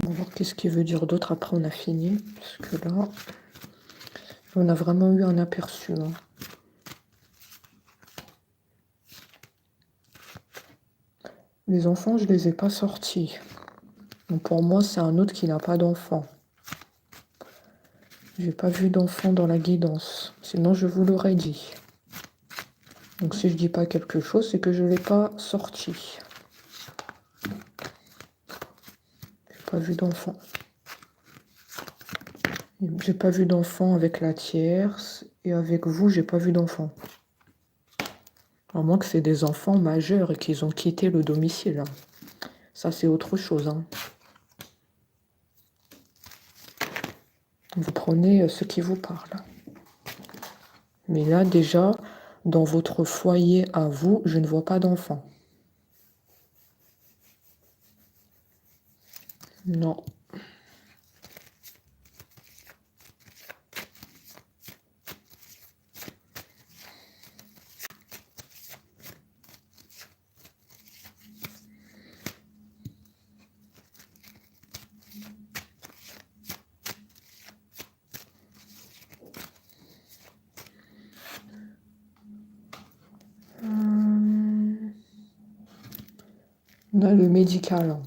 On va voir qu'est-ce qu'il veut dire d'autre. Après, on a fini. Parce que là, on a vraiment eu un aperçu. Hein. Les enfants, je les ai pas sortis. Donc pour moi, c'est un autre qui n'a pas d'enfant. J'ai pas vu d'enfant dans la guidance. Sinon, je vous l'aurais dit. Donc si je dis pas quelque chose, c'est que je l'ai pas sorti. J'ai pas vu d'enfant. J'ai pas vu d'enfant avec la tierce. Et avec vous, j'ai pas vu d'enfant. À moins que c'est des enfants majeurs et qu'ils ont quitté le domicile. Ça, c'est autre chose. Hein. Vous prenez ce qui vous parle. Mais là, déjà, dans votre foyer à vous, je ne vois pas d'enfant. Non. On a le médical.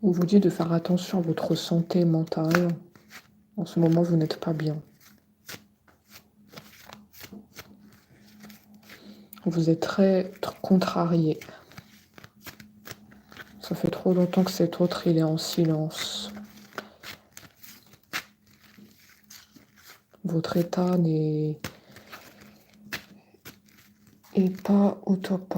On vous dit de faire attention à votre santé mentale. En ce moment, vous n'êtes pas bien. Vous êtes très contrarié. Ça fait trop longtemps que cet autre, il est en silence. Votre état n'est pas au top.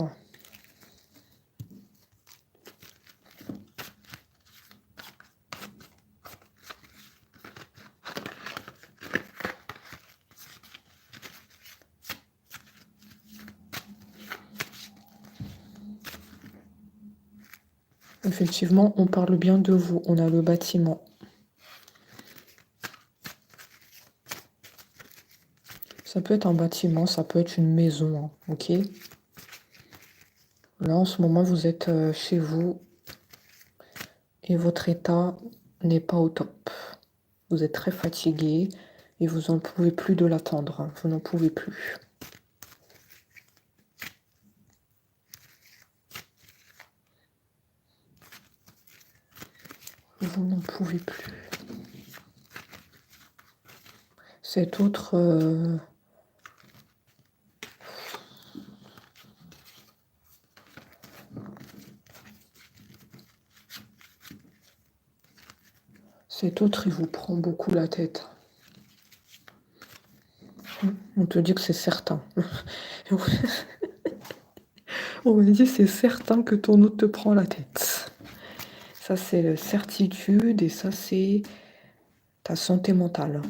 Effectivement, on parle bien de vous. On a le bâtiment. Ça peut être un bâtiment, ça peut être une maison, hein, ok? Là, en ce moment, vous êtes chez vous et votre état n'est pas au top. Vous êtes très fatigué et vous n'en pouvez plus de l'attendre. Hein. Vous n'en pouvez plus. Vous n'en pouvez plus. Cet autre... Cet autre, il vous prend beaucoup la tête. On te dit que c'est certain. On me dit c'est certain que ton autre te prend la tête. Ça, c'est certitude et ça, c'est ta santé mentale.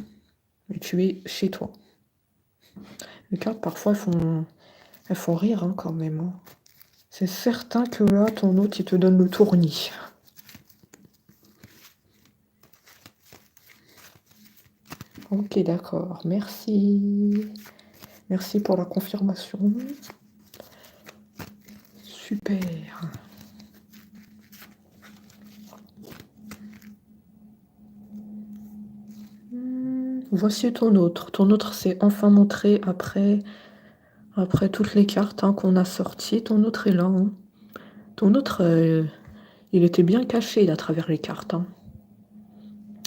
Et tu es chez toi. Les cartes, parfois, elles font rire hein, quand même. Hein. C'est certain que là, ton autre, il te donne le tournis. Ok, d'accord. Merci. Merci pour la confirmation. Super. Voici ton autre. Ton autre s'est enfin montré après toutes les cartes hein, qu'on a sorties. Ton autre est là. Hein. Ton autre, il était bien caché à travers les cartes. Hein.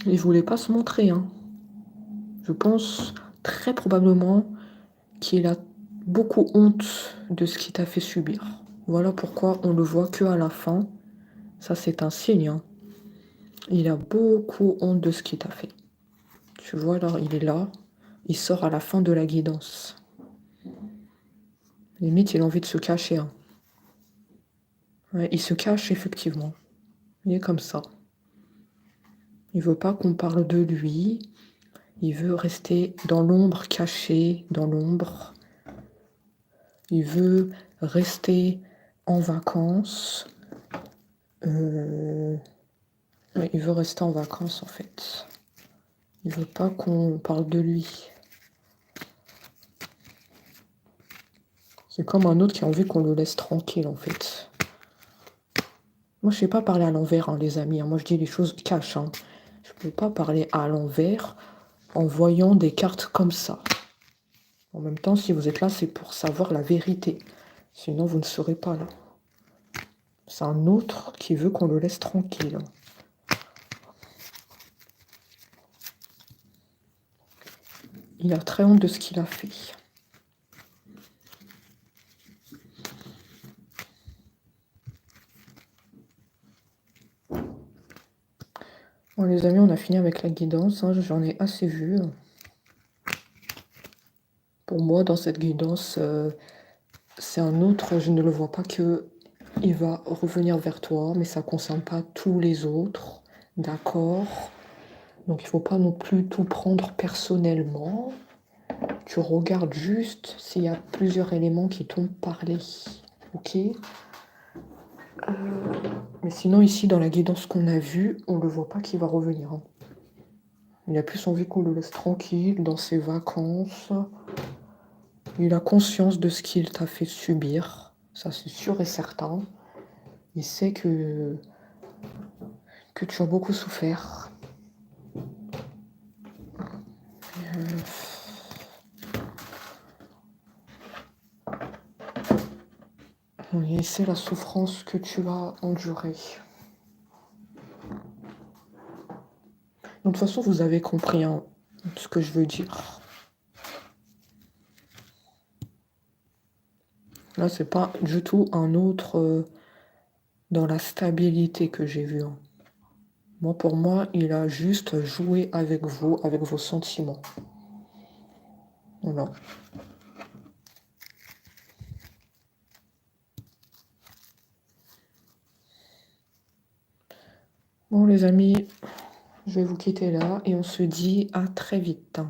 Il voulait pas se montrer. Hein. Je pense très probablement qu'il a beaucoup honte de ce qu'il t'a fait subir. Voilà pourquoi on le voit que à la fin. Ça, c'est un signe. Hein. Il a beaucoup honte de ce qu'il t'a fait. Tu vois, là, il est là. Il sort à la fin de la guidance. Limite, il a envie de se cacher. Hein. Ouais, il se cache, effectivement. Il est comme ça. Il veut pas qu'on parle de lui. Il veut rester dans l'ombre, caché dans l'ombre. Il veut rester en vacances. Ouais, il veut rester en vacances, en fait. Il veut pas qu'on parle de lui. C'est comme un autre qui a envie qu'on le laisse tranquille, en fait. Moi, je sais pas parler à l'envers, hein, les amis. Hein. Moi, je dis les choses cash. Hein. Je peux pas parler à l'envers en voyant des cartes comme ça. En même temps, si vous êtes là, c'est pour savoir la vérité. Sinon, vous ne serez pas là. C'est un autre qui veut qu'on le laisse tranquille. Il a très honte de ce qu'il a fait. Bon, les amis, on a fini avec la guidance. Hein. J'en ai assez vu. Pour moi, dans cette guidance, c'est un autre. Je ne le vois pas que il va revenir vers toi, mais ça ne concerne pas tous les autres. D'accord. Donc il faut pas non plus tout prendre personnellement. Tu regardes juste s'il y a plusieurs éléments qui t'ont parlé. Ok? Mais sinon, ici, dans la guidance qu'on a vue, on ne le voit pas qu'il va revenir, hein. Il a plus envie qu'on le laisse tranquille dans ses vacances. Il a conscience de ce qu'il t'a fait subir. Ça, c'est sûr et certain. Il sait que tu as beaucoup souffert. Et c'est la souffrance que tu as endurée. De toute façon, vous avez compris, hein, ce que je veux dire. Là, c'est pas du tout un autre dans la stabilité que j'ai vu, hein. Moi, pour moi, il a juste joué avec vous, avec vos sentiments. Voilà. Bon, les amis, je vais vous quitter là et on se dit à très vite.